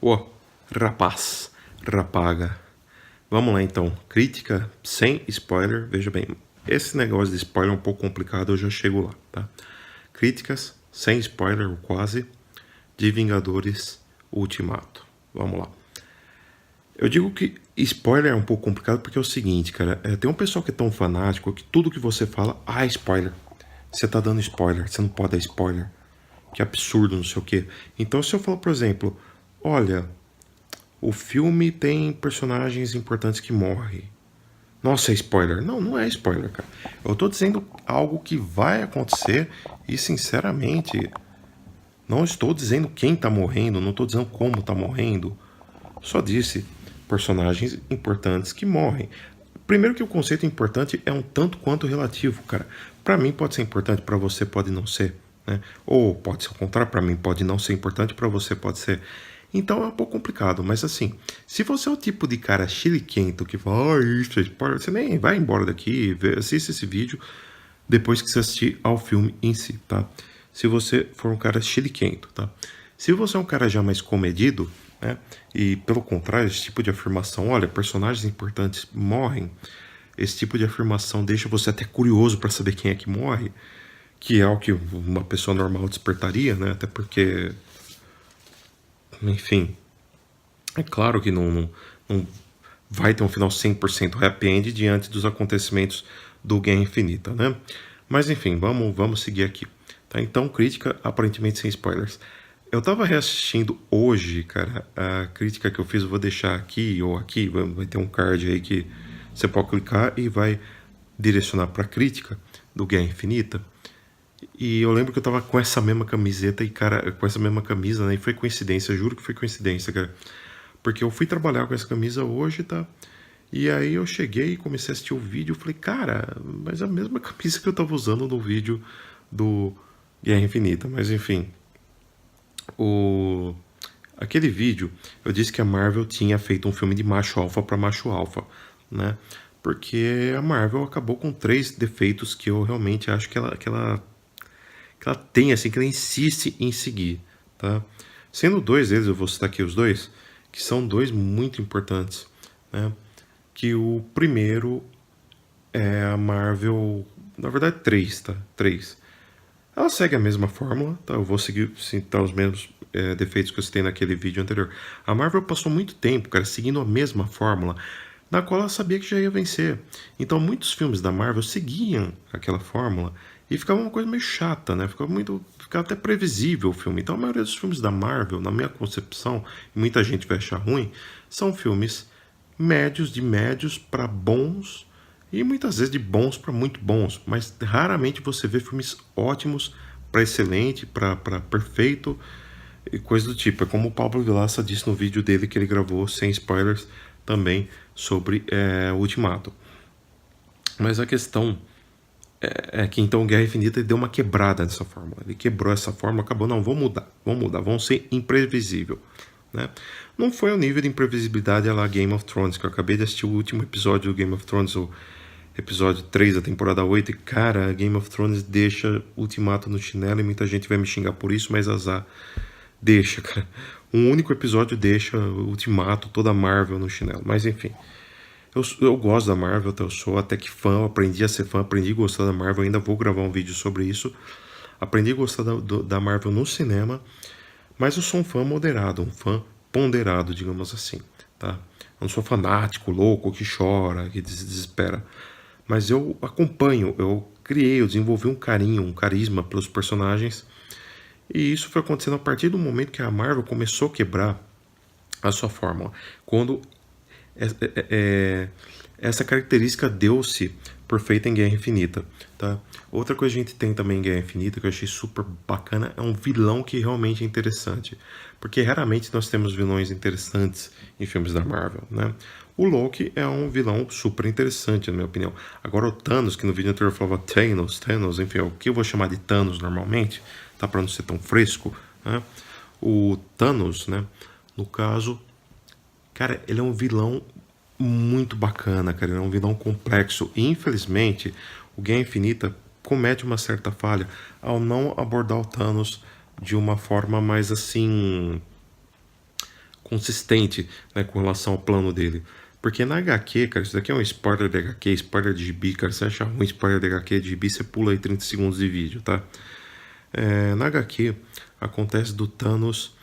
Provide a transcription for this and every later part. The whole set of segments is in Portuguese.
Ô, rapaz, rapaga. Vamos lá então. Crítica sem spoiler. Veja bem, esse negócio de spoiler é um pouco complicado, eu já chego lá, tá? Críticas sem spoiler, ou quase, de Vingadores Ultimato. Vamos lá. Eu digo que spoiler é um pouco complicado porque é o seguinte, cara. Tem um pessoal que é tão fanático que tudo que você fala, spoiler. Você tá dando spoiler, você não pode dar spoiler. Que absurdo, não sei o quê. Então, se eu falar, por exemplo, olha, o filme tem personagens importantes que morrem. Nossa, é spoiler. Não, não é spoiler, cara. Eu tô dizendo algo que vai acontecer e, sinceramente, não estou dizendo quem tá morrendo, não estou dizendo como tá morrendo. Só disse personagens importantes que morrem. Primeiro que o conceito importante é um tanto quanto relativo, cara. Pra mim pode ser importante, pra você pode não ser, né? Ou pode ser o contrário, pra mim pode não ser importante, pra você pode ser. Então é um pouco complicado, mas assim, se você é o tipo de cara chiliquento que fala, isso é spoiler, você nem vai embora daqui, assiste esse vídeo depois que você assistir ao filme em si, tá? Se você for um cara chiliquento, tá? Se você é um cara já mais comedido, né? E pelo contrário, esse tipo de afirmação, olha, personagens importantes morrem, esse tipo de afirmação deixa você até curioso para saber quem é que morre, que é o que uma pessoa normal despertaria, né? Até porque, enfim, é claro que não vai ter um final 100% happy end diante dos acontecimentos do Guerra Infinita, né? Mas enfim, vamos seguir aqui. Tá? Então, crítica aparentemente sem spoilers. Eu tava reassistindo hoje, cara, a crítica que eu fiz, eu vou deixar aqui ou aqui, vai ter um card aí que você pode clicar e vai direcionar pra crítica do Guerra Infinita. E eu lembro que eu tava com essa mesma camiseta e, cara, com essa mesma camisa, né? E foi coincidência, juro que foi coincidência, cara. Porque eu fui trabalhar com essa camisa hoje, tá? E aí eu cheguei e comecei a assistir o vídeo. Eu falei, cara, mas é a mesma camisa que eu tava usando no vídeo do Guerra Infinita. Mas enfim, aquele vídeo eu disse que a Marvel tinha feito um filme de macho alfa para macho alfa, né? Porque a Marvel acabou com 3 defeitos que eu realmente acho que ela tem, assim, que ela insiste em seguir, tá? Sendo 2 deles, eu vou citar aqui os 2, que são 2 muito importantes, né? Que o primeiro é a Marvel, na verdade 3, tá? 3. Ela segue a mesma fórmula, tá? Eu vou citar os mesmos defeitos que eu citei naquele vídeo anterior. A Marvel passou muito tempo, cara, seguindo a mesma fórmula, na qual ela sabia que já ia vencer. Então muitos filmes da Marvel seguiam aquela fórmula e ficava uma coisa meio chata, né? Ficava até previsível o filme. Então a maioria dos filmes da Marvel, na minha concepção, e muita gente vai achar ruim, são filmes médios, de médios para bons, e muitas vezes de bons para muito bons, mas raramente você vê filmes ótimos para excelente, para perfeito e coisa do tipo. É como o Pablo Vilaça disse no vídeo dele que ele gravou, sem spoilers, também sobre o Ultimato. Mas a questão é que então Guerra Infinita deu uma quebrada nessa fórmula. Ele quebrou essa fórmula, acabou, não, vamos mudar, vamos ser imprevisível. Né? Não foi ao nível de imprevisibilidade a lá Game of Thrones, que eu acabei de assistir o último episódio do Game of Thrones, o episódio 3 da temporada 8, e cara, Game of Thrones deixa Ultimato no chinelo e muita gente vai me xingar por isso, mas azar, deixa, cara. Um único episódio deixa Ultimato, toda a Marvel no chinelo, mas enfim. Eu gosto da Marvel, eu sou até que fã, eu aprendi a ser fã, aprendi a gostar da Marvel, ainda vou gravar um vídeo sobre isso. Aprendi a gostar da Marvel no cinema, mas eu sou um fã moderado, um fã ponderado, digamos assim, tá? Eu não sou fanático, louco, que chora, que desespera. Mas eu acompanho, eu desenvolvi um carinho, um carisma pelos personagens. E isso foi acontecendo a partir do momento que a Marvel começou a quebrar a sua fórmula. Quando essa característica deu-se por feita em Guerra Infinita, tá? Outra coisa que a gente tem também em Guerra Infinita, que eu achei super bacana, é um vilão que realmente é interessante. Porque raramente nós temos vilões interessantes em filmes da Marvel, né? O Loki é um vilão super interessante, na minha opinião. Agora o Thanos, que no vídeo anterior eu falava Thanos, enfim, é o que eu vou chamar de Thanos normalmente, tá? Pra não ser tão fresco, né? O Thanos, né? No caso, cara, ele é um vilão muito bacana, cara. Ele é um vilão complexo. E, infelizmente, o Guerra Infinita comete uma certa falha ao não abordar o Thanos de uma forma mais assim consistente, né, com relação ao plano dele. Porque na HQ, cara, isso daqui é um spoiler de HQ, spoiler de gibi, cara. Você acha ruim spoiler de HQ, de gibi, você pula aí 30 segundos de vídeo, tá? Na HQ, acontece do Thanos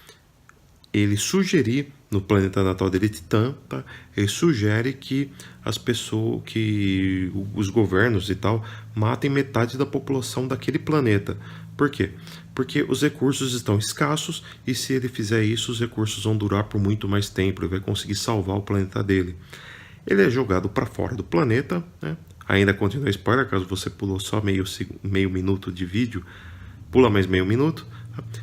ele sugerir no planeta natal dele, Titã, tá? Ele sugere que as pessoas, que os governos e tal, matem metade da população daquele planeta. Por quê? Porque os recursos estão escassos e se ele fizer isso, os recursos vão durar por muito mais tempo. Ele vai conseguir salvar o planeta dele. Ele é jogado para fora do planeta, né? Ainda continua spoiler, caso você pulou só meio minuto de vídeo, pula mais meio minuto.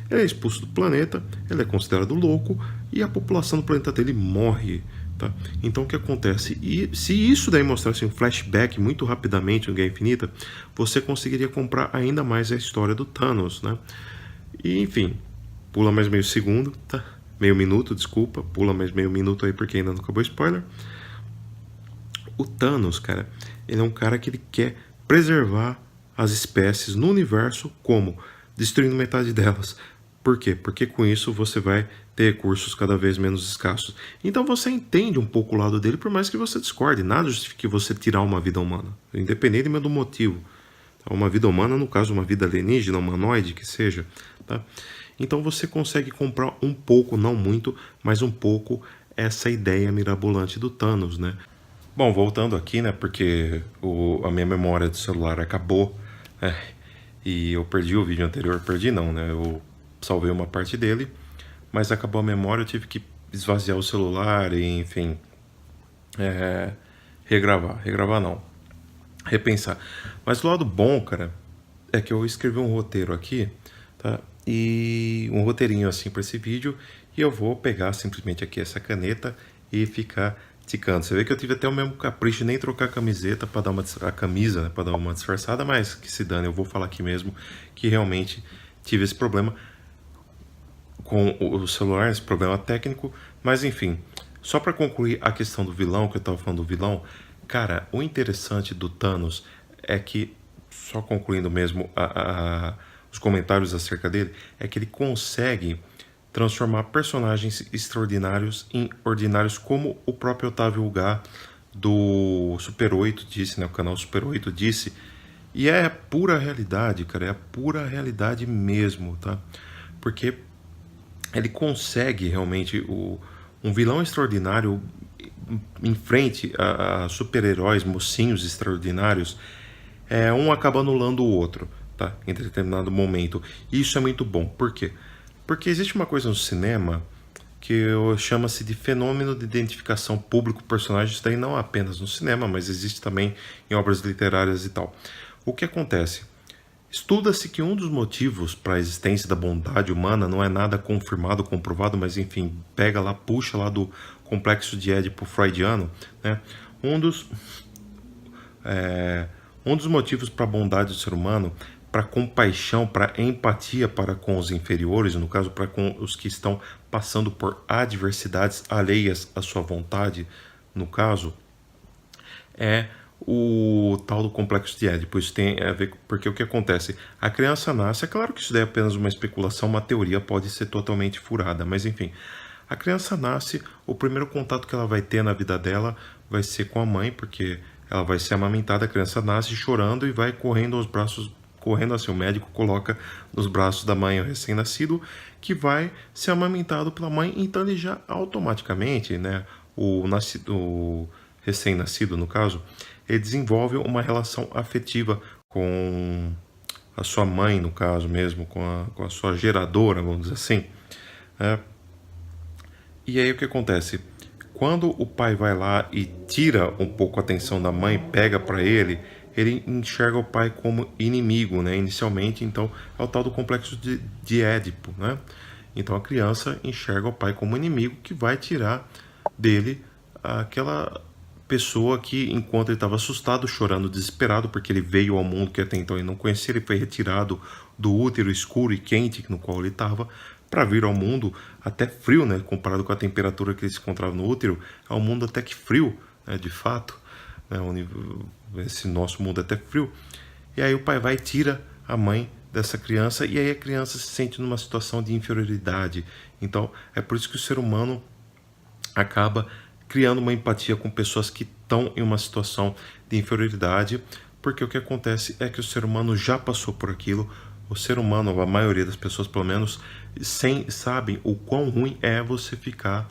Ele é expulso do planeta, ele é considerado louco e a população do planeta dele morre. Tá? Então o que acontece? E se isso daí mostrasse um flashback muito rapidamente no Guerra Infinita, você conseguiria comprar ainda mais a história do Thanos, né? E enfim, pula mais meio segundo, tá? Meio minuto, desculpa, pula mais meio minuto aí porque ainda não acabou o spoiler. O Thanos, cara, ele é um cara que ele quer preservar as espécies no universo como? Destruindo metade delas. Por quê? Porque com isso você vai ter recursos cada vez menos escassos. Então você entende um pouco o lado dele, por mais que você discorde. Nada justifica você tirar uma vida humana, independentemente do motivo. Uma vida humana, no caso, uma vida alienígena, humanoide, que seja. Tá? Então você consegue comprar um pouco, não muito, mas um pouco essa ideia mirabolante do Thanos, né? Bom, voltando aqui, né, porque a minha memória do celular acabou, né, e eu perdi o vídeo anterior, perdi não, né, eu salvei uma parte dele, mas acabou a memória, eu tive que esvaziar o celular e, enfim, regravar não, repensar. Mas o lado bom, cara, é que eu escrevi um roteiro aqui, tá, e um roteirinho assim para esse vídeo, e eu vou pegar simplesmente aqui essa caneta e ficar ticando. Você vê que eu tive até o mesmo capricho de nem trocar a camiseta para dar a camisa, né, para dar uma disfarçada, mas que se dane, eu vou falar aqui mesmo que realmente tive esse problema com o celular, esse problema técnico, mas enfim, só para concluir a questão do vilão, que eu tava falando do vilão, cara, o interessante do Thanos é que, só concluindo mesmo os comentários acerca dele, é que ele consegue transformar personagens extraordinários em ordinários, como o próprio Otávio Ugá do Super 8 disse, né, o canal Super 8 disse, e é pura realidade, cara, é a pura realidade mesmo, tá? Porque ele consegue realmente, um vilão extraordinário em frente a super-heróis, mocinhos extraordinários, um acaba anulando o outro, tá? Em determinado momento. E isso é muito bom. Por quê? Porque existe uma coisa no cinema que chama-se de fenômeno de identificação público-personagem, isso daí não apenas no cinema, mas existe também em obras literárias e tal. O que acontece? Estuda-se que um dos motivos para a existência da bondade humana não é nada confirmado, comprovado, mas enfim, pega lá, puxa lá do complexo de Édipo freudiano, né? Um dos motivos para a bondade do ser humano, para compaixão, para empatia para com os inferiores, no caso para com os que estão passando por adversidades alheias à sua vontade, no caso, é o tal do complexo de Édipo. Isso tem a ver, porque o que acontece? A criança nasce, é claro que isso daí é apenas uma especulação, uma teoria, pode ser totalmente furada, mas enfim, a criança nasce, o primeiro contato que ela vai ter na vida dela vai ser com a mãe, porque ela vai ser amamentada, a criança nasce chorando e vai correndo aos braços, correndo assim, o médico coloca nos braços da mãe o recém-nascido, que vai ser amamentado pela mãe, então ele já automaticamente, né, o recém-nascido, no caso, ele desenvolve uma relação afetiva com a sua mãe, no caso mesmo, com a sua geradora, vamos dizer assim. E aí o que acontece? Quando o pai vai lá e tira um pouco a atenção da mãe, pega para ele enxerga o pai como inimigo, né? Inicialmente, então, é o tal do complexo de Édipo, né? Então a criança enxerga o pai como inimigo que vai tirar dele aquela pessoa que, enquanto ele estava assustado, chorando, desesperado, porque ele veio ao mundo que até então ele não conhecia, ele foi retirado do útero escuro e quente no qual ele estava, para vir ao mundo até frio, né? Comparado com a temperatura que ele se encontrava no útero, é um mundo até que frio, né? De fato, né? Esse nosso mundo é até frio. E aí o pai vai e tira a mãe dessa criança, e aí a criança se sente numa situação de inferioridade. Então é por isso que o ser humano acaba criando uma empatia com pessoas que estão em uma situação de inferioridade, porque o que acontece é que o ser humano já passou por aquilo. O ser humano, a maioria das pessoas pelo menos, sabem o quão ruim é você ficar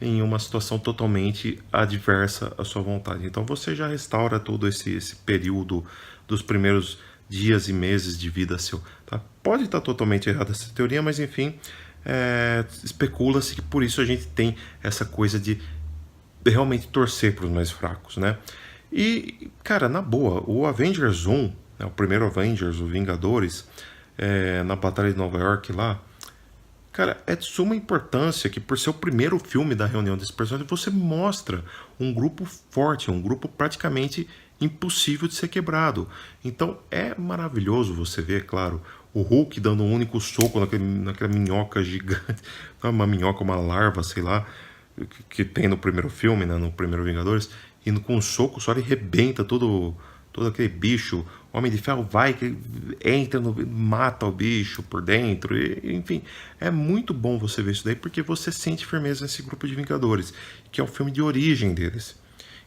em uma situação totalmente adversa à sua vontade. Então você já restaura todo esse período dos primeiros dias e meses de vida seu. Tá? Pode estar totalmente errada essa teoria, mas enfim, especula-se que por isso a gente tem essa coisa de realmente torcer para os mais fracos, né? E, cara, na boa, o Avengers 1, né, o primeiro Avengers, o Vingadores, na Batalha de Nova York lá, cara, é de suma importância que por ser o primeiro filme da reunião desses personagens, você mostra um grupo forte, um grupo praticamente impossível de ser quebrado. Então é maravilhoso você ver, claro, o Hulk dando um único soco naquela minhoca gigante, não é uma minhoca, uma larva, sei lá, que tem no primeiro filme, né, no primeiro Vingadores, indo com um soco só ele rebenta todo aquele bicho. O Homem de Ferro vai, que entra, mata o bicho por dentro, enfim. É muito bom você ver isso daí, porque você sente firmeza nesse grupo de Vingadores, que é o filme de origem deles.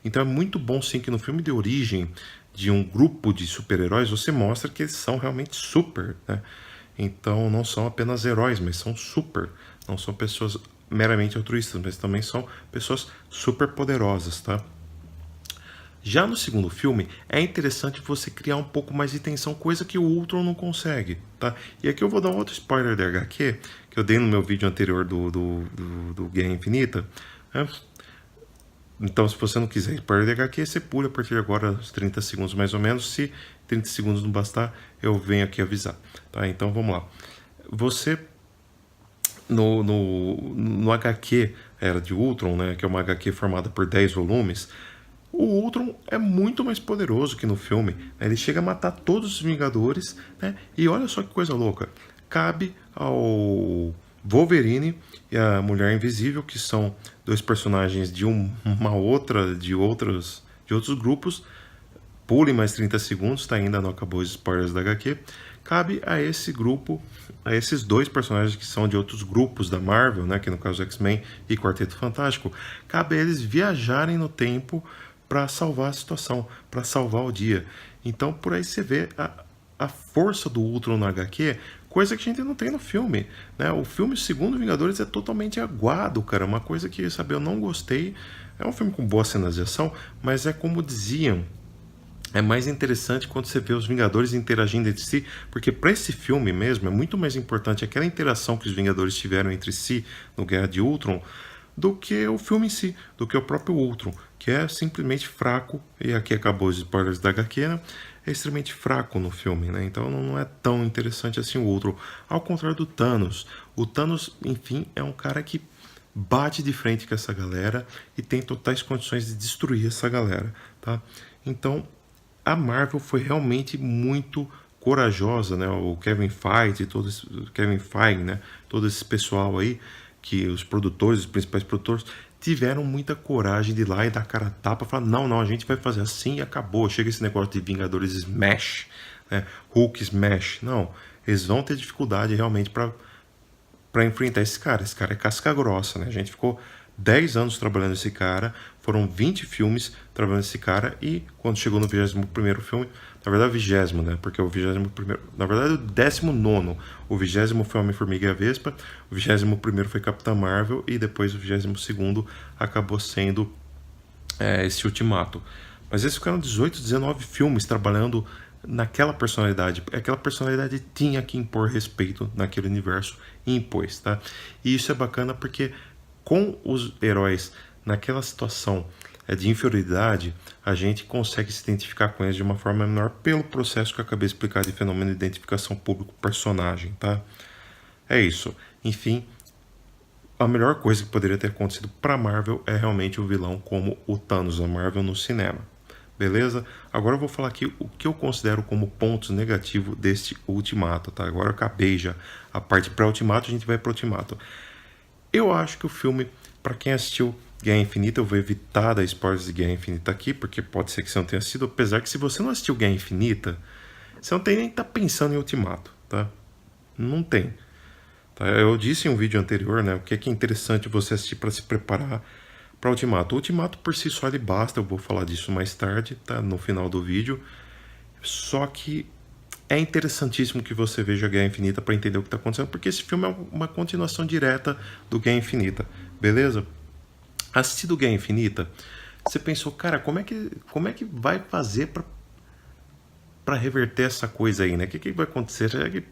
Então é muito bom sim que no filme de origem de um grupo de super-heróis, você mostra que eles são realmente super, né? Então não são apenas heróis, mas são super. Não são pessoas meramente altruístas, mas também são pessoas super poderosas, tá? Já no segundo filme, é interessante você criar um pouco mais de tensão, coisa que o Ultron não consegue, tá? E aqui eu vou dar um outro spoiler da HQ, que eu dei no meu vídeo anterior do Guerra Infinita, né? Então, se você não quiser spoiler da HQ, você pula a partir de agora, uns 30 segundos mais ou menos. Se 30 segundos não bastar, eu venho aqui avisar, tá? Então, vamos lá. Você, no HQ Era de Ultron, né, que é uma HQ formada por 10 volumes, o Ultron é muito mais poderoso que no filme, né? Ele chega a matar todos os Vingadores, né? E olha só que coisa louca. Cabe ao Wolverine e a Mulher Invisível, que são dois personagens de outros grupos. Pule mais 30 segundos, tá? Ainda não acabou os spoilers da HQ. Cabe a esse grupo, a esses dois personagens que são de outros grupos da Marvel, né? Que no caso X-Men e Quarteto Fantástico, cabe a eles viajarem no tempo para salvar a situação, para salvar o dia. Então por aí você vê a força do Ultron na HQ, coisa que a gente não tem no filme, né? O filme Segundo Vingadores é totalmente aguado, cara, uma coisa que, sabe, eu não gostei. É um filme com boas cenas de ação, mas é como diziam, é mais interessante quando você vê os Vingadores interagindo entre si, porque para esse filme mesmo é muito mais importante aquela interação que os Vingadores tiveram entre si no Guerra de Ultron do que o filme em si, do que o próprio Ultron, que é simplesmente fraco, e aqui acabou os spoilers da HQ, né? É extremamente fraco no filme, né? Então não é tão interessante assim o Ultron, ao contrário do Thanos. O Thanos, enfim, é um cara que bate de frente com essa galera e tem totais condições de destruir essa galera, tá? Então a Marvel foi realmente muito corajosa, né? O Kevin Feige, Kevin Feige, né? Todo esse pessoal aí, que os produtores, os principais produtores, tiveram muita coragem de ir lá e dar cara a tapa, falar, não, a gente vai fazer assim e acabou. Chega esse negócio de Vingadores Smash, né? Hulk Smash. Não, eles vão ter dificuldade realmente para enfrentar esse cara. Esse cara é casca grossa, né? A gente ficou 10 anos trabalhando esse cara, foram 20 filmes trabalhando esse cara, e quando chegou no 21º filme, na verdade o 20º, né, porque o 21º, na verdade o 19º, o 20º foi Homem-Formiga e a Vespa, o 21º foi Capitã Marvel, e depois o 22º acabou sendo esse Ultimato. Mas esses ficaram 18, 19 filmes trabalhando naquela personalidade. Aquela personalidade tinha que impor respeito naquele universo, e impôs, tá? E isso é bacana porque com os heróis naquela situação de inferioridade, a gente consegue se identificar com eles de uma forma menor pelo processo que eu acabei de explicar de fenômeno de identificação público-personagem, tá? É isso. Enfim, a melhor coisa que poderia ter acontecido para Marvel é realmente um vilão como o Thanos da Marvel no cinema. Beleza? Agora eu vou falar aqui o que eu considero como pontos negativos deste Ultimato, tá? Agora eu acabei já a parte pré-Ultimato, a gente vai para o Ultimato. Eu acho que o filme, para quem assistiu Guerra Infinita, eu vou evitar dar spoilers de Guerra Infinita aqui, porque pode ser que você não tenha assistido, apesar que se você não assistiu Guerra Infinita, você não tem nem que estar pensando em Ultimato, tá? Não tem. Tá? Eu disse em um vídeo anterior, né, o que é interessante você assistir para se preparar para Ultimato. O Ultimato por si só ele basta, eu vou falar disso mais tarde, tá? No final do vídeo. Só que é interessantíssimo que você veja Guerra Infinita para entender o que está acontecendo, porque esse filme é uma continuação direta do Guerra Infinita, beleza? Assistindo Guerra Infinita, você pensou, cara, como é que vai fazer para reverter essa coisa aí, né? O que vai acontecer? Será que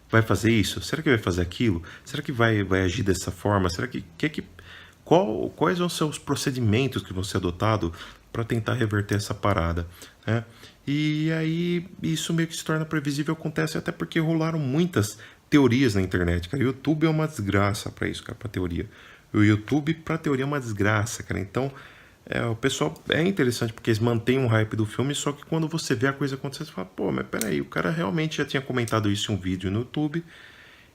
vai fazer isso? Será que vai fazer aquilo? Será que vai agir dessa forma? Será quais vão ser os procedimentos que vão ser adotados para tentar reverter essa parada, né? E aí isso meio que se torna previsível, acontece até porque rolaram muitas teorias na internet, cara. O YouTube é uma desgraça para isso, cara, para teoria. O YouTube para teoria é uma desgraça, cara. Então, o pessoal é interessante porque eles mantêm um hype do filme, só que quando você vê a coisa acontecer, você fala, pô, mas peraí, o cara realmente já tinha comentado isso em um vídeo no YouTube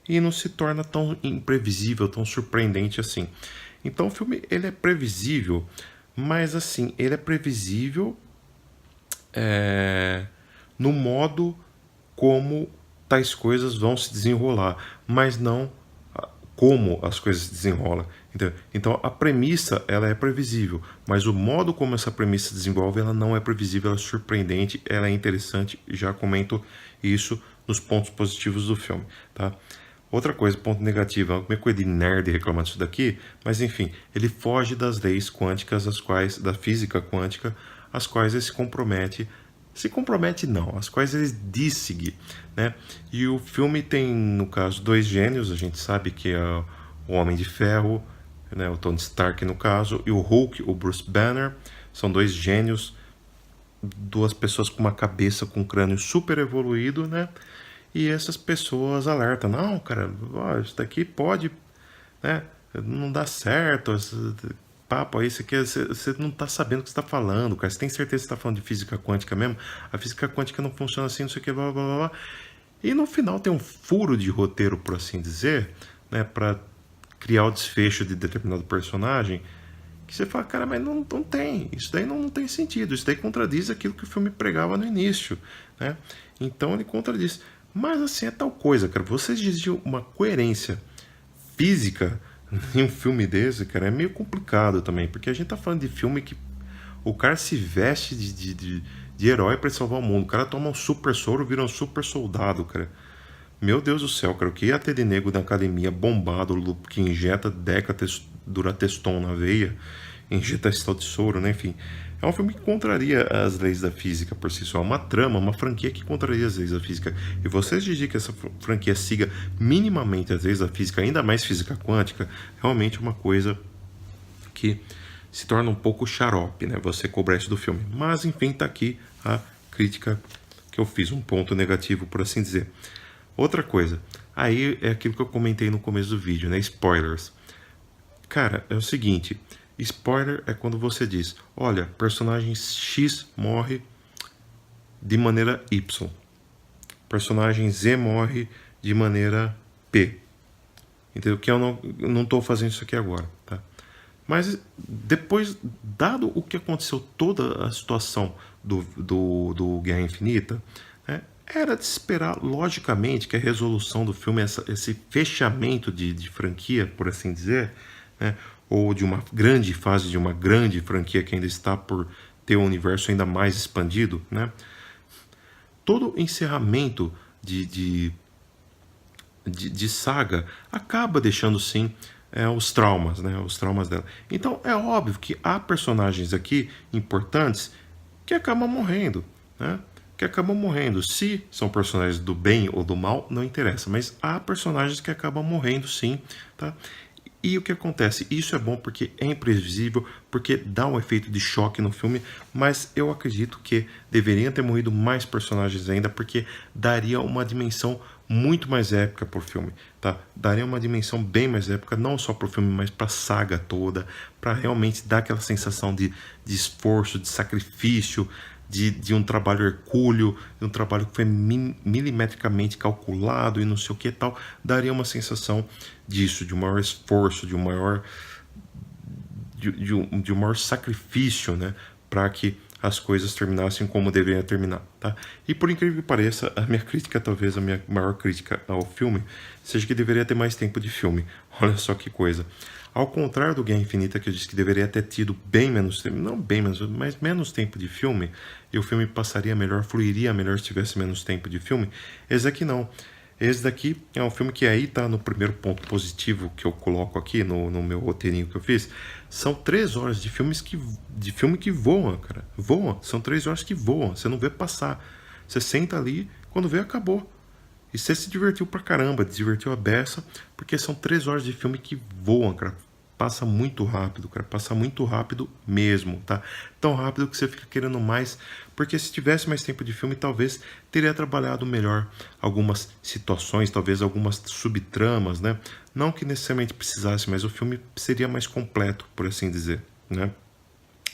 e não se torna tão imprevisível, tão surpreendente assim. Então o filme, ele é previsível, mas assim, ele é previsível no modo como tais coisas vão se desenrolar, mas não como as coisas se desenrolam. Então a premissa ela é previsível, mas o modo como essa premissa se desenvolve ela não é previsível, ela é surpreendente, ela é interessante. Já comento isso nos pontos positivos do filme, tá? Outra coisa, ponto negativo, é uma coisa de nerd reclamar disso daqui, mas enfim, ele foge das leis quânticas, da física quântica, as quais ele se compromete não, as quais ele diz seguir, né? E o filme tem, no caso, dois gênios, a gente sabe que é o Homem de Ferro, né, o Tony Stark no caso, e o Hulk, o Bruce Banner, são dois gênios, duas pessoas com uma cabeça, com um crânio super evoluído, né? E essas pessoas alertam, não, cara, ó, isso daqui pode, né? Não dá certo, papo aí, você não tá sabendo o que você tá falando, cara. Você tem certeza que você tá falando de física quântica mesmo? A física quântica não funciona assim, não sei o que, blá, blá, blá, blá. E no final tem um furo de roteiro, por assim dizer, né? Pra criar o desfecho de determinado personagem, que você fala, cara, mas não tem, isso daí não tem sentido, isso daí contradiz aquilo que o filme pregava no início, né? Então ele contradiz. Mas assim, é tal coisa, cara, você exigir uma coerência física em um filme desse, cara, é meio complicado também, porque a gente tá falando de filme que o cara se veste de herói pra salvar o mundo, o cara toma um super soro, vira um super soldado, cara. Meu Deus do céu, cara, o que ia ter de nego na academia bombado, que injeta Durateston na veia, injeta esse tal de soro, né? Enfim, é um filme que contraria as leis da física por si só. É uma trama, uma franquia que contraria as leis da física. E você exigir que essa franquia siga minimamente as leis da física, ainda mais física quântica, realmente é uma coisa que se torna um pouco xarope, né? Você cobrar isso do filme. Mas, enfim, tá aqui a crítica que eu fiz, um ponto negativo, por assim dizer. Outra coisa, aí é aquilo que eu comentei no começo do vídeo, né? Spoilers. Cara, é o seguinte, spoiler é quando você diz, olha, personagem X morre de maneira Y. Personagem Z morre de maneira P. Entendeu? Que eu não estou fazendo isso aqui agora, tá? Mas depois, dado o que aconteceu, toda a situação do Guerra Infinita, né, era de se esperar, logicamente, que a resolução do filme, esse fechamento de franquia, por assim dizer, né, ou de uma grande fase de uma grande franquia que ainda está por ter um universo ainda mais expandido, né, todo encerramento de saga acaba deixando, sim, os traumas, né? Os traumas dela. Então é óbvio que há personagens aqui importantes que acabam morrendo, né? Que acabam morrendo. Se são personagens do bem ou do mal, não interessa. Mas há personagens que acabam morrendo, sim, tá? E o que acontece? Isso é bom porque é imprevisível, porque dá um efeito de choque no filme, mas eu acredito que deveriam ter morrido mais personagens ainda, porque daria uma dimensão muito mais épica pro filme, tá? Daria uma dimensão bem mais épica, não só pro filme, mas pra saga toda, para realmente dar aquela sensação de esforço, de sacrifício, de um trabalho hercúleo, de um trabalho que foi milimetricamente calculado e não sei o que tal, daria uma sensação disso, de um maior esforço, de um maior sacrifício, né, para que as coisas terminassem como deveriam terminar, tá? E por incrível que pareça, a minha crítica, talvez a minha maior crítica ao filme, seja que deveria ter mais tempo de filme. Olha só que coisa. Ao contrário do Guerra Infinita, que eu disse que deveria ter tido bem menos tempo, não bem menos, mas menos tempo de filme, e o filme passaria melhor, fluiria melhor se tivesse menos tempo de filme, esse aqui não. Esse daqui é um filme que aí tá no primeiro ponto positivo que eu coloco aqui no meu roteirinho que eu fiz. São 3 horas de filme que voam, cara. Voam. São 3 horas que voam. Você não vê passar. Você senta ali, quando vê, acabou. E você se divertiu pra caramba, divertiu a beça, porque são 3 horas de filme que voam, cara. Passa muito rápido, cara. Passa muito rápido mesmo, tá? Tão rápido que você fica querendo mais. Porque se tivesse mais tempo de filme, talvez teria trabalhado melhor algumas situações, talvez algumas subtramas, né? Não que necessariamente precisasse, mas o filme seria mais completo, por assim dizer, né?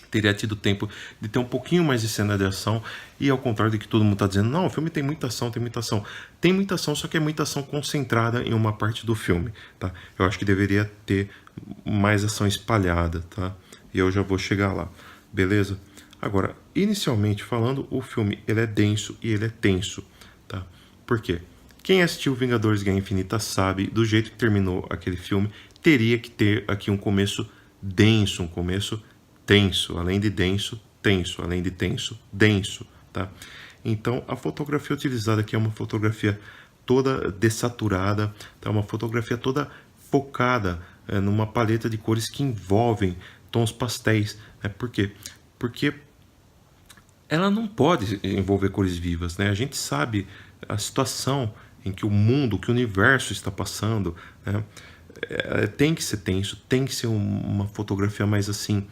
Teria tido tempo de ter um pouquinho mais de cena de ação, e ao contrário do que todo mundo está dizendo, não, o filme tem muita ação, tem muita ação. Tem muita ação, só que é muita ação concentrada em uma parte do filme, tá? Eu acho que deveria ter mais ação espalhada, tá? E eu já vou chegar lá, beleza? Agora, inicialmente falando, o filme ele é denso e ele é tenso, tá? Por quê? Quem assistiu Vingadores Guerra Infinita sabe, do jeito que terminou aquele filme, teria que ter aqui um começo denso, um começo tenso, além de denso, tenso, além de tenso, denso, tá? Então, a fotografia utilizada aqui é uma fotografia toda dessaturada, tá? Uma fotografia toda focada numa paleta de cores que envolvem tons pastéis, né? Por quê? Porque ela não pode envolver cores vivas, né? A gente sabe a situação em que o mundo, que o universo está passando, né? Tem que ser tenso, tem que ser uma fotografia mais assim,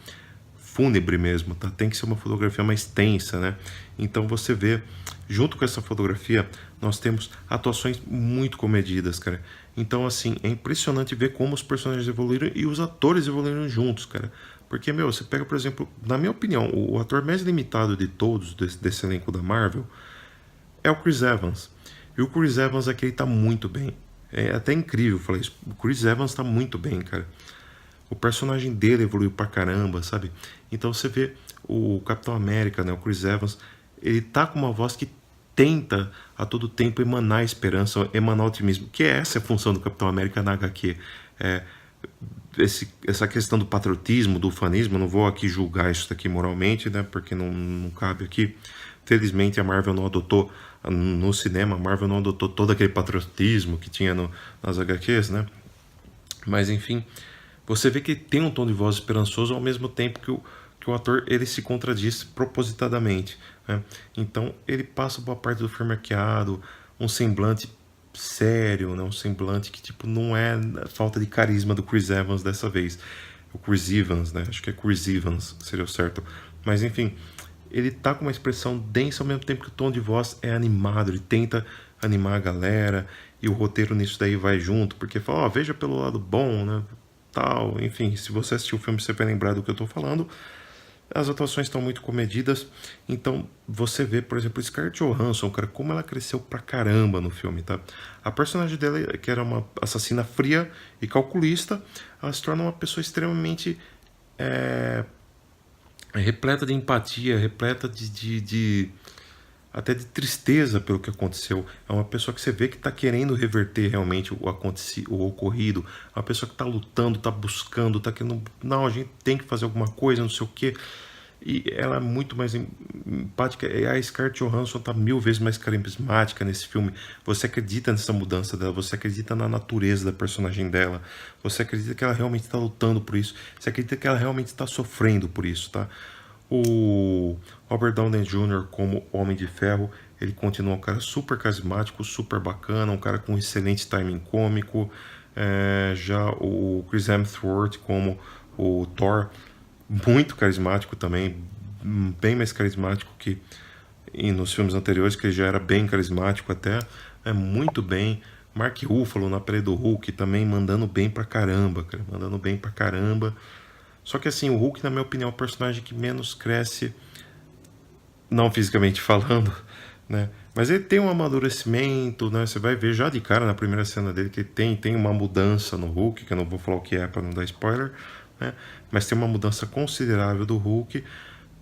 fúnebre mesmo, tá? Tem que ser uma fotografia mais tensa, né? Então você vê, junto com essa fotografia, nós temos atuações muito comedidas, cara. Então, assim, é impressionante ver como os personagens evoluíram e os atores evoluíram juntos, cara. Porque, meu, você pega, por exemplo, na minha opinião, o ator mais limitado de todos desse elenco da Marvel é o Chris Evans. E o Chris Evans aqui, ele tá muito bem. É até incrível falar isso. O Chris Evans tá muito bem, cara. O personagem dele evoluiu pra caramba, sabe? Então você vê o Capitão América, né, o Chris Evans, ele tá com uma voz que tenta a todo tempo emanar esperança, emanar otimismo, que é essa a função do Capitão América na HQ. Essa questão do patriotismo, do ufanismo, eu não vou aqui julgar isso daqui moralmente, né, porque não cabe aqui. Felizmente a Marvel não adotou, no cinema, a Marvel não adotou todo aquele patriotismo que tinha nas HQs, né? Mas enfim, você vê que tem um tom de voz esperançoso ao mesmo tempo que o ator ele se contradiz propositadamente, né? Então ele passa boa parte do filme arqueado, um semblante sério, né? Um semblante que tipo não é falta de carisma do Chris Evans dessa vez. O Chris Evans, né? Acho que é Chris Evans, seria o certo. Mas enfim, ele tá com uma expressão densa ao mesmo tempo que o tom de voz é animado, ele tenta animar a galera, e o roteiro nisso daí vai junto, porque fala, ó, veja pelo lado bom, né, tal, enfim, se você assistiu o filme você vai lembrar do que eu tô falando. As atuações estão muito comedidas, então você vê, por exemplo, Scarlett Johansson, cara, como ela cresceu pra caramba no filme, tá? A personagem dela, que era uma assassina fria e calculista, ela se torna uma pessoa extremamente repleta de empatia, repleta até de tristeza pelo que aconteceu. É uma pessoa que você vê que está querendo reverter realmente o ocorrido. É uma pessoa que está lutando, está buscando, está querendo... Não, a gente tem que fazer alguma coisa, não sei o quê. E ela é muito mais empática. A Scarlett Johansson está 1000 vezes mais carismática nesse filme. Você acredita nessa mudança dela, você acredita na natureza da personagem dela, você acredita que ela realmente está lutando por isso, você acredita que ela realmente está sofrendo por isso, tá? O Robert Downey Jr. como Homem de Ferro, ele continua um cara super carismático, super bacana, um cara com excelente timing cômico. Já o Chris Hemsworth como o Thor, muito carismático também, bem mais carismático que nos filmes anteriores, que ele já era bem carismático até, muito bem. Mark Ruffalo na pele do Hulk também mandando bem pra caramba, cara, mandando bem pra caramba. Só que assim, o Hulk, na minha opinião, é o personagem que menos cresce, não fisicamente falando, né? Mas ele tem um amadurecimento, né? Você vai ver já de cara na primeira cena dele que tem uma mudança no Hulk, que eu não vou falar o que é para não dar spoiler, né? Mas tem uma mudança considerável do Hulk.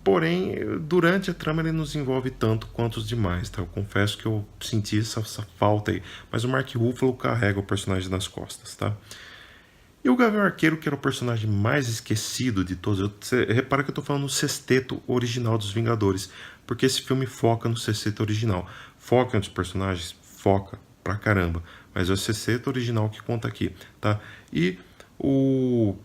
Porém, durante a trama ele não nos envolve tanto quanto os demais, tá? Eu confesso que eu senti essa falta aí. Mas o Mark Ruffalo carrega o personagem nas costas, tá? E o Gavião Arqueiro, que era o personagem mais esquecido de todos. Você repara que eu tô falando no sexteto original dos Vingadores, porque esse filme foca no sexteto original. Foca nos personagens? Foca pra caramba. Mas é o sexteto original que conta aqui, tá? E o,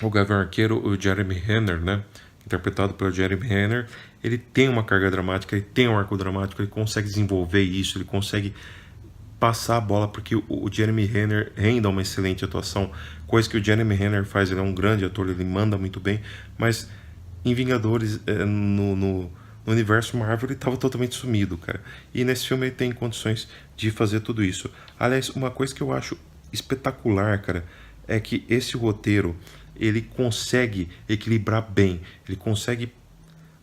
o Gavião Arqueiro, o Jeremy Renner, né? Interpretado pelo Jeremy Renner, ele tem uma carga dramática, ele tem um arco dramático, ele consegue desenvolver isso, ele consegue passar a bola, porque o Jeremy Renner renda uma excelente atuação, coisa que o Jeremy Renner faz, ele é um grande ator, ele manda muito bem, mas em Vingadores, no universo Marvel, ele estava totalmente sumido, cara. E nesse filme ele tem condições de fazer tudo isso. Aliás, uma coisa que eu acho espetacular, cara, é que esse roteiro, ele consegue equilibrar bem, ele consegue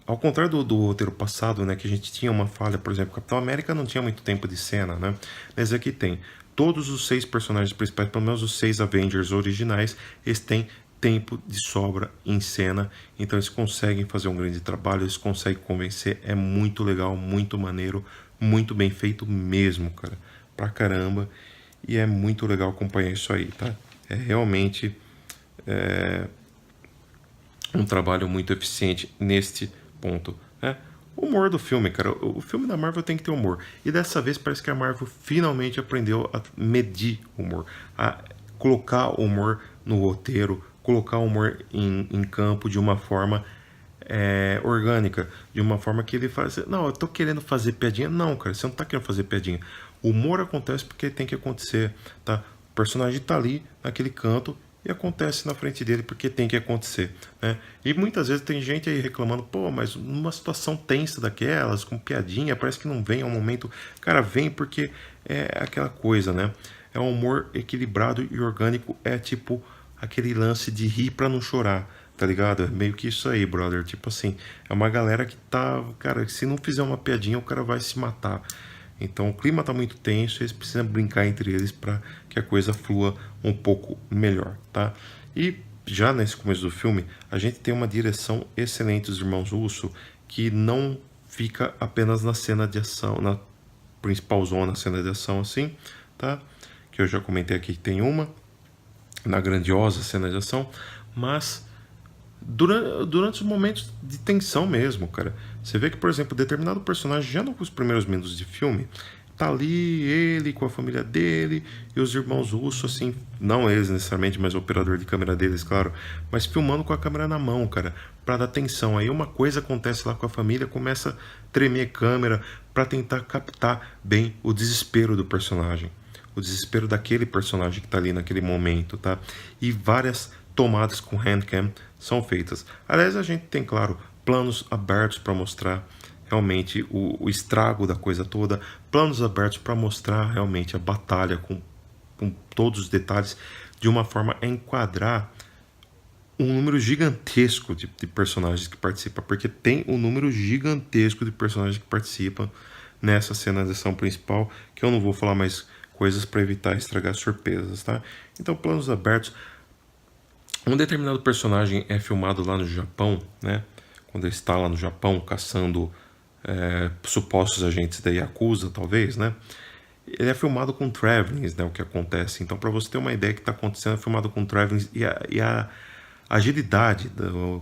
ao contrário do roteiro passado, né, que a gente tinha uma falha, por exemplo, Capitão América não tinha muito tempo de cena, né? Mas aqui tem. Todos os 6 personagens principais, pelo menos os 6 Avengers originais, eles têm tempo de sobra em cena, então eles conseguem fazer um grande trabalho, eles conseguem convencer, é muito legal, muito maneiro, muito bem feito mesmo, cara, pra caramba, e é muito legal acompanhar isso aí, tá? É realmente um trabalho muito eficiente neste ponto, né? O humor do filme, cara, o filme da Marvel tem que ter humor. E dessa vez parece que a Marvel finalmente aprendeu a medir o humor, a colocar o humor no roteiro, colocar o humor em campo de uma forma orgânica, de uma forma que ele faz. Não, eu tô querendo fazer piadinha. Não, cara, você não tá querendo fazer piadinha. O humor acontece porque tem que acontecer, tá? O personagem tá ali, naquele canto, e acontece na frente dele porque tem que acontecer, né? E muitas vezes tem gente aí reclamando, pô, mas numa situação tensa daquelas, com piadinha, parece que não vem ao momento. Cara, vem porque é aquela coisa, né? É um humor equilibrado e orgânico, é tipo aquele lance de rir pra não chorar, tá ligado? É meio que isso aí, brother. Tipo assim, é uma galera que tá, cara, se não fizer uma piadinha, o cara vai se matar. Então o clima tá muito tenso, eles precisam brincar entre eles para que a coisa flua um pouco melhor, tá? E já nesse começo do filme, a gente tem uma direção excelente dos irmãos Russo, que não fica apenas na cena de ação, na principal zona, cena de ação assim, tá? Que eu já comentei aqui que tem uma, na grandiosa cena de ação, mas durante os momentos de tensão mesmo, cara. Você vê que, por exemplo, determinado personagem, já nos primeiros minutos de filme, tá ali ele com a família dele e os irmãos russos, assim, não eles necessariamente, mas o operador de câmera deles, claro, mas filmando com a câmera na mão, cara, pra dar tensão. Aí uma coisa acontece lá com a família, começa a tremer a câmera pra tentar captar bem o desespero do personagem. O desespero daquele personagem que tá ali naquele momento, tá? E várias tomadas com handcam são feitas. Aliás, a gente tem, claro, planos abertos para mostrar realmente o estrago da coisa toda, planos abertos para mostrar realmente a batalha com todos os detalhes, de uma forma a enquadrar um número gigantesco de personagens que participam, porque tem um número gigantesco de personagens que participam nessa cena de ação principal, que eu não vou falar mais coisas para evitar estragar surpresas, tá? Então, planos abertos. Um determinado personagem é filmado lá no Japão, né? Quando ele está lá no Japão caçando supostos agentes da Yakuza, talvez, né? Ele é filmado com travelings, né? O que acontece. Então, para você ter uma ideia do que está acontecendo, é filmado com travelings e a agilidade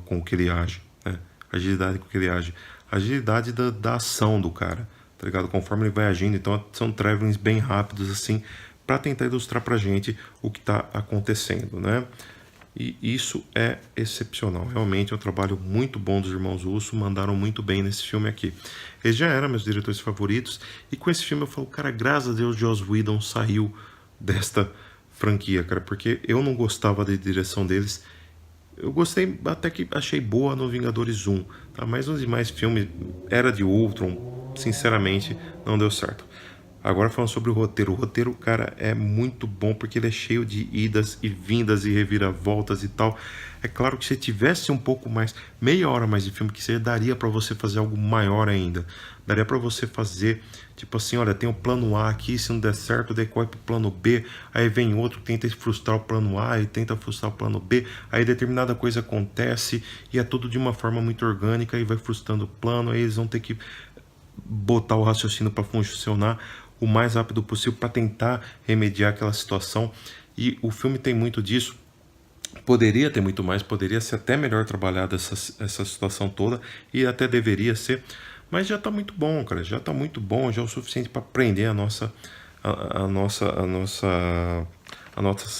com que ele age, né? Agilidade com que ele age. Agilidade da ação do cara, tá ligado? Conforme ele vai agindo. Então, são travelings bem rápidos, assim, para tentar ilustrar pra gente o que está acontecendo, né? E isso é excepcional. Realmente é um trabalho muito bom dos irmãos Russo. Mandaram muito bem nesse filme aqui. Eles já eram meus diretores favoritos. E com esse filme eu falo, cara, graças a Deus Joss Whedon saiu desta franquia, cara. Porque eu não gostava da direção deles. Eu gostei, até que achei boa no Vingadores 1. Tá? Mas os demais filmes, Era de Ultron, sinceramente, não deu certo. Agora falando sobre o roteiro, cara, é muito bom porque ele é cheio de idas e vindas e reviravoltas e tal. É claro que se tivesse um pouco mais, meia hora mais de filme, que você daria pra você fazer algo maior ainda. Daria pra você fazer, tipo assim, olha, tem o plano A aqui, se não der certo, daí corre pro plano B, aí vem outro que tenta frustrar o plano A e tenta frustrar o plano B, aí determinada coisa acontece e é tudo de uma forma muito orgânica e vai frustrando o plano, aí eles vão ter que botar o raciocínio para funcionar o mais rápido possível para tentar remediar aquela situação. E o filme tem muito disso. Poderia ter muito mais, poderia ser até melhor trabalhada essa situação toda, e até deveria ser, mas já tá muito bom, cara, já tá muito bom, já é o suficiente para prender a nossa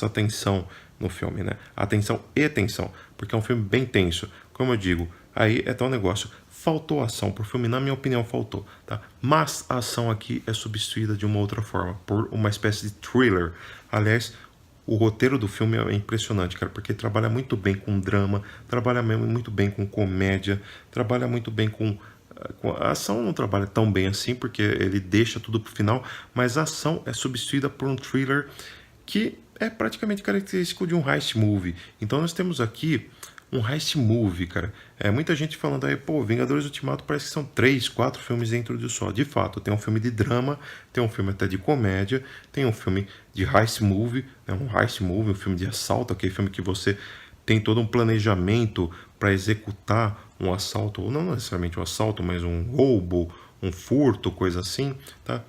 atenção no filme, né? Atenção e tensão, porque é um filme bem tenso, como eu digo, aí é tal negócio. Faltou ação pro filme, na minha opinião, faltou, tá? Mas a ação aqui é substituída de uma outra forma, por uma espécie de thriller. Aliás, o roteiro do filme é impressionante, cara, porque trabalha muito bem com drama, trabalha muito bem com comédia, trabalha muito bem com a ação não trabalha tão bem assim, porque ele deixa tudo pro final, mas a ação é substituída por um thriller que é praticamente característico de um heist movie. Então nós temos aqui um heist movie, cara. Muita gente falando aí, pô, Vingadores Ultimato parece que são 3, 4 filmes dentro de um só. De fato, tem um filme de drama, tem um filme até de comédia, tem um filme de heist movie, um filme de assalto, aquele filme que você tem todo um planejamento para executar um assalto, ou não necessariamente um assalto, mas um roubo, um furto, coisa assim, tá?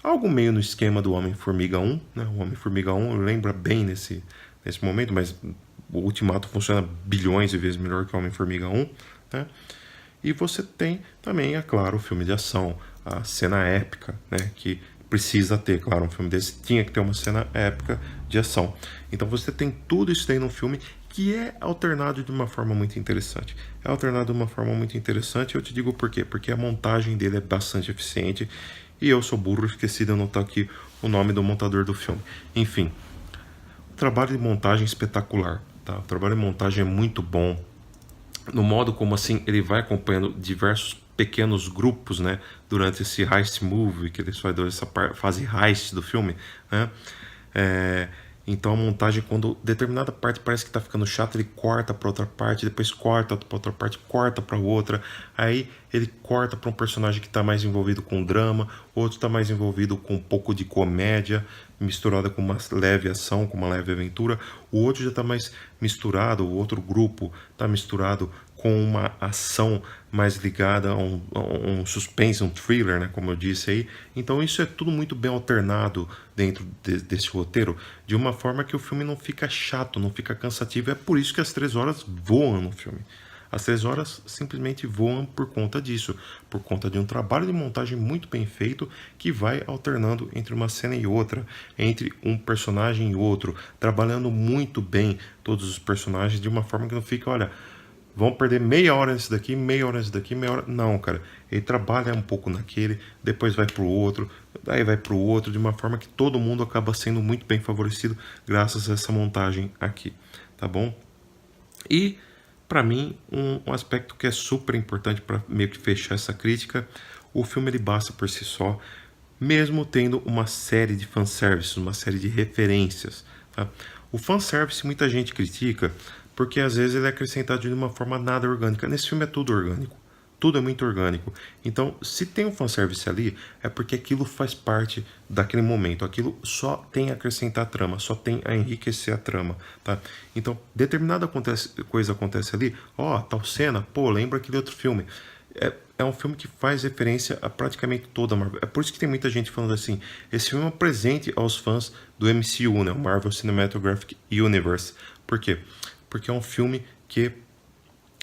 Algo meio no esquema do Homem-Formiga 1, né? O Homem-Formiga 1 lembra bem nesse momento, mas o Ultimato funciona bilhões de vezes melhor que o Homem-Formiga 1, né? E você tem também, é claro, o filme de ação, a cena épica, né? Que precisa ter, claro, um filme desse tinha que ter uma cena épica de ação. Então você tem tudo isso aí num filme que é alternado de uma forma muito interessante. É alternado de uma forma muito interessante, eu te digo por quê. Porque a montagem dele é bastante eficiente, e eu sou burro, esqueci de anotar aqui o nome do montador do filme. Enfim, o trabalho de montagem espetacular, tá? O trabalho de montagem é muito bom, no modo como assim ele vai acompanhando diversos pequenos grupos, né, durante esse heist movie que eles fazem, essa fase heist do filme, né? Então a montagem, quando determinada parte parece que tá ficando chata, ele corta para outra parte, depois corta para outra parte, corta para outra, aí ele corta para um personagem que tá mais envolvido com drama, outro tá mais envolvido com um pouco de comédia, misturada com uma leve ação, com uma leve aventura, o outro já tá mais misturado, o outro grupo tá misturado com uma ação mais ligada a um suspense, um thriller, né, como eu disse aí. Então isso é tudo muito bem alternado dentro desse roteiro, de uma forma que o filme não fica chato, não fica cansativo. É por isso que as 3 horas voam no filme. As 3 horas simplesmente voam por conta disso, por conta de um trabalho de montagem muito bem feito, que vai alternando entre uma cena e outra, entre um personagem e outro, trabalhando muito bem todos os personagens de uma forma que não fica, olha, vão perder meia hora nesse daqui, meia hora nesse daqui, meia hora... Não, cara. Ele trabalha um pouco naquele, depois vai pro outro, daí vai pro outro, de uma forma que todo mundo acaba sendo muito bem favorecido graças a essa montagem aqui, tá bom? E, pra mim, um aspecto que é super importante para meio que fechar essa crítica, o filme ele basta por si só, mesmo tendo uma série de fanservices, uma série de referências, tá? O fanservice muita gente critica, porque às vezes ele é acrescentado de uma forma nada orgânica. Nesse filme é tudo orgânico. Tudo é muito orgânico. Então, se tem um fanservice ali, é porque aquilo faz parte daquele momento. Aquilo só tem a acrescentar a trama, só tem a enriquecer a trama, tá? Então, determinada coisa acontece ali, tal cena, pô, lembra aquele outro filme. É um filme que faz referência a praticamente toda a Marvel. É por isso que tem muita gente falando assim, esse filme é um presente aos fãs do MCU, né? O Marvel Cinematic Universe. Por quê? Porque é um filme que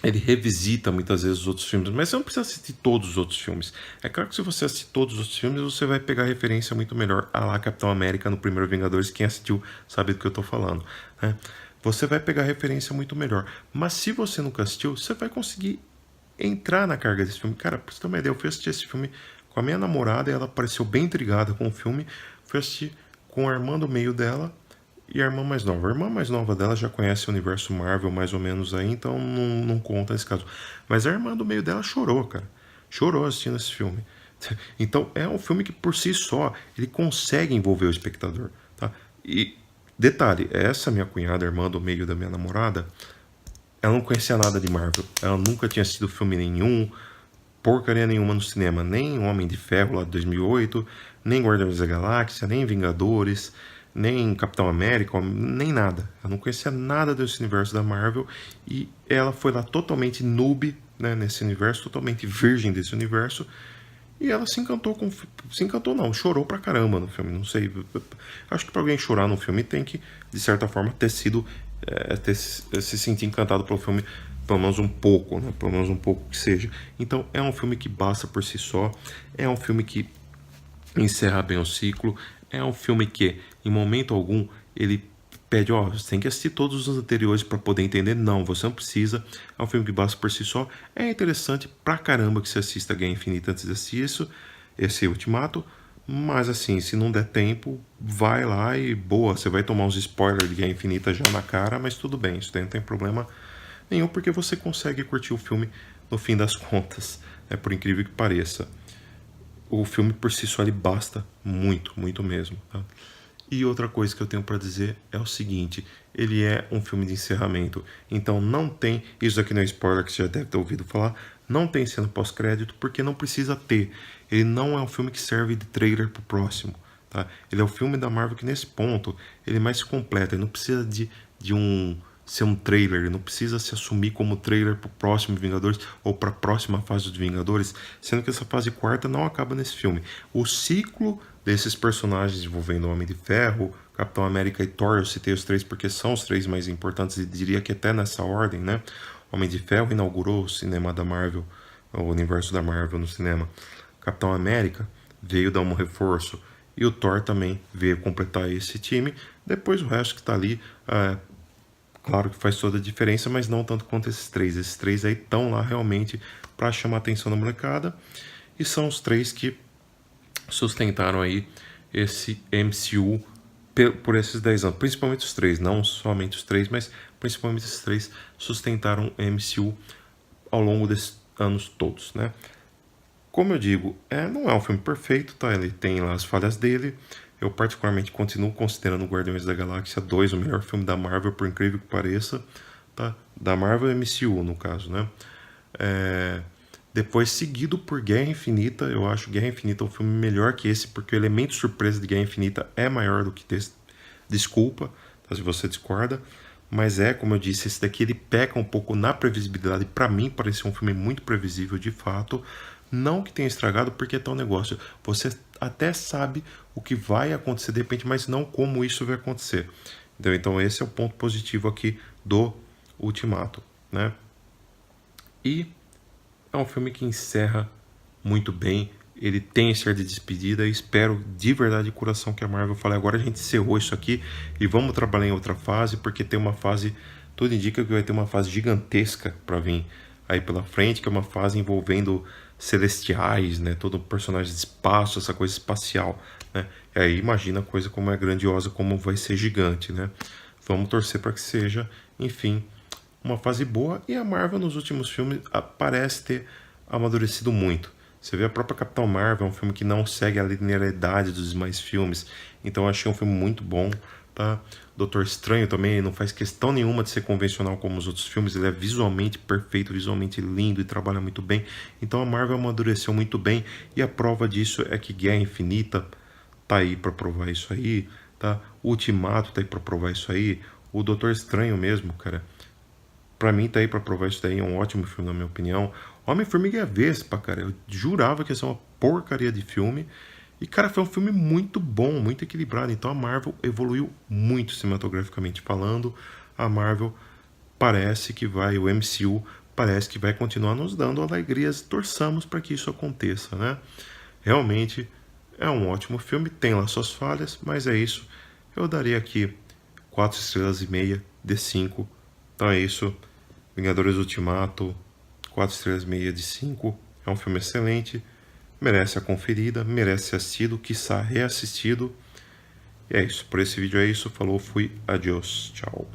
ele revisita muitas vezes os outros filmes, mas você não precisa assistir todos os outros filmes. É claro que se você assistir todos os outros filmes, você vai pegar referência muito melhor a lá Capitão América no primeiro Vingadores. Quem assistiu sabe do que eu tô falando, né? Você vai pegar referência muito melhor. Mas se você nunca assistiu, você vai conseguir entrar na carga desse filme. Cara, pra você ter uma ideia, eu fui assistir esse filme com a minha namorada e ela pareceu bem intrigada com o filme. Fui assistir com a irmã do meio dela e a irmã mais nova. A irmã mais nova dela já conhece o universo Marvel mais ou menos aí, então não conta nesse caso. Mas a irmã do meio dela chorou, cara. Chorou assistindo esse filme. Então é um filme que por si só ele consegue envolver o espectador, tá? E detalhe, essa minha cunhada, irmã do meio da minha namorada, ela não conhecia nada de Marvel. Ela nunca tinha assistido filme nenhum, porcaria nenhuma no cinema. Nem Homem de Ferro lá de 2008, nem Guardiões da Galáxia, nem Vingadores, nem Capitão América, nem nada. Ela não conhecia nada desse universo da Marvel e ela foi lá totalmente noob, né, nesse universo, totalmente virgem desse universo, E ela se encantou com... Se encantou não, chorou pra caramba no filme, não sei. Acho que pra alguém chorar no filme tem que, de certa forma, ter sido... se sentir encantado pelo filme, pelo menos um pouco, né? Pelo menos um pouco que seja. Então é um filme que basta por si só. É um filme que encerra bem o ciclo. É um filme que, em momento algum, ele pede, ó, você tem que assistir todos os anteriores para poder entender. Não, você não precisa. É um filme que basta por si só. É interessante pra caramba que você assista Guerra Infinita antes de assistir esse Ultimato. Mas assim, se não der tempo, vai lá e boa, você vai tomar uns spoilers de Guerra Infinita já na cara, mas tudo bem, isso daí não tem problema nenhum, porque você consegue curtir o filme no fim das contas, né, por incrível que pareça. O filme por si só ele basta muito, muito mesmo. Tá? E outra coisa que eu tenho para dizer é o seguinte, ele é um filme de encerramento, então não tem, isso aqui não é spoiler que você já deve ter ouvido falar, não tem cena pós-crédito porque não precisa ter. Ele não é um filme que serve de trailer pro próximo, tá? Ele é o filme da Marvel que nesse ponto ele mais se completa, ele não precisa de ser um trailer, ele não precisa se assumir como trailer pro próximo Vingadores ou pra próxima fase dos Vingadores, sendo que essa fase quarta não acaba nesse filme. O ciclo desses personagens envolvendo Homem de Ferro, Capitão América e Thor, eu citei os três porque são os três mais importantes e diria que até nessa ordem, né? Homem de Ferro inaugurou o cinema da Marvel, o universo da Marvel no cinema. Capitão América veio dar um reforço e o Thor também veio completar esse time. Depois o resto que tá ali, claro que faz toda a diferença, mas não tanto quanto esses três. Esses três aí estão lá realmente para chamar a atenção da molecada e são os três que sustentaram aí esse MCU por esses 10 anos, principalmente os três, não somente os três, mas principalmente esses três sustentaram o MCU ao longo desses anos todos, né? Como eu digo, não é um filme perfeito, tá? Ele tem lá as falhas dele. Eu particularmente continuo considerando Guardiões da Galáxia 2 o melhor filme da Marvel, por incrível que pareça, tá? Da Marvel MCU, no caso, né? Depois seguido por Guerra Infinita. Eu acho Guerra Infinita um filme melhor que esse, porque o elemento surpresa de Guerra Infinita é maior do que desse. Desculpa, tá, se você discorda, mas como eu disse, esse daqui ele peca um pouco na previsibilidade. Para mim pareceu um filme muito previsível de fato, não que tenha estragado, porque é tal negócio, você até sabe o que vai acontecer de repente, mas não como isso vai acontecer. Então esse é o ponto positivo aqui do Ultimato, né? E é um filme que encerra muito bem. Ele tem esse ar de despedida. E espero de verdade, de coração, que a Marvel fale: agora a gente encerrou isso aqui e vamos trabalhar em outra fase, porque tem uma fase, tudo indica que vai ter uma fase gigantesca para vir aí pela frente, que é uma fase envolvendo celestiais, né? Todo personagem de espaço, essa coisa espacial, né? E aí imagina a coisa como é grandiosa, como vai ser gigante, né? Vamos torcer para que seja, enfim, uma fase boa. E a Marvel nos últimos filmes parece ter amadurecido muito. Você vê a própria Capitão Marvel, é um filme que não segue a linearidade dos demais filmes, então eu achei um filme muito bom, tá? Doutor Estranho também não faz questão nenhuma de ser convencional como os outros filmes, ele é visualmente perfeito, visualmente lindo e trabalha muito bem, então a Marvel amadureceu muito bem, e a prova disso é que Guerra Infinita tá aí pra provar isso aí, tá? O Ultimato tá aí pra provar isso aí, o Doutor Estranho mesmo, cara, pra mim tá aí pra provar isso daí, é um ótimo filme na minha opinião. Homem-Formiga e a Vespa, cara, eu jurava que ia ser uma porcaria de filme. E, cara, foi um filme muito bom, muito equilibrado. Então a Marvel evoluiu muito cinematograficamente falando. A Marvel parece que vai, o MCU parece que vai continuar nos dando alegrias. Torçamos para que isso aconteça, né? Realmente é um ótimo filme, tem lá suas falhas, mas é isso. Eu daria aqui 4 estrelas e meia de 5. Então é isso. Vingadores Ultimato, 4 estrelas e meia de 5. É um filme excelente. Merece a conferida, merece ser assistido, quiçá reassistido. E é isso. Por esse vídeo é isso. Falou, fui, adiós, tchau.